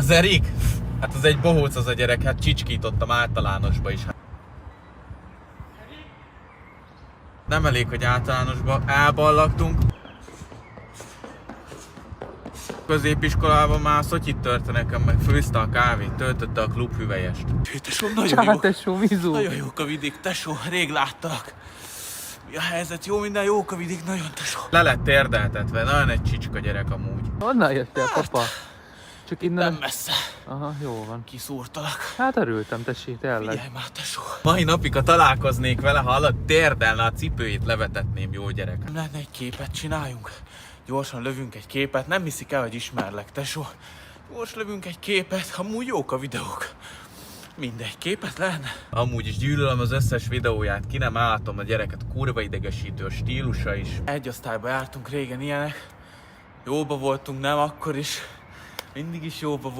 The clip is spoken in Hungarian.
Az Erik? Hát az egy bohóc az a gyerek, hát csicskítottam általánosba is. Nem elég, hogy általánosba A-ban laktunk. Középiskolában már szotyit törte nekem, meg főzte a kávét, töltötte a klubhüvelyest. Tesó, nagyon jó. Tesó, Mizu. Nagyon jók a vidék, tesó, rég láttalak. Mi a helyzet? Jó minden, jók a vidék, nagyon tesó. Le lett térdeltetve, nagyon egy csicska gyerek amúgy. Honnan jöttél, papa? Csak innen... Nem messze. Aha, jó van. Kiszúrtalak. Hát örültem, tessék, tényleg. Figyelj már, tesó. Mai napig, ha találkoznék vele, ha alatt térdelne a cipőjét, levetetném, jó gyerek. Nem lenne egy képet, csináljunk. Gyorsan lövünk egy képet, nem hiszik el, hogy ismerlek, tesó. Most lövünk egy képet, amúgy jók a videók. Mindegy, képet lenne. Amúgy is gyűlölöm az összes videóját, ki nem állhatom a gyereket, kurva idegesítő a stílusa is. Egy osztályba jártunk régen ilyenek. Jóba voltunk, nem akkor is. Mindig is jóba voltunk.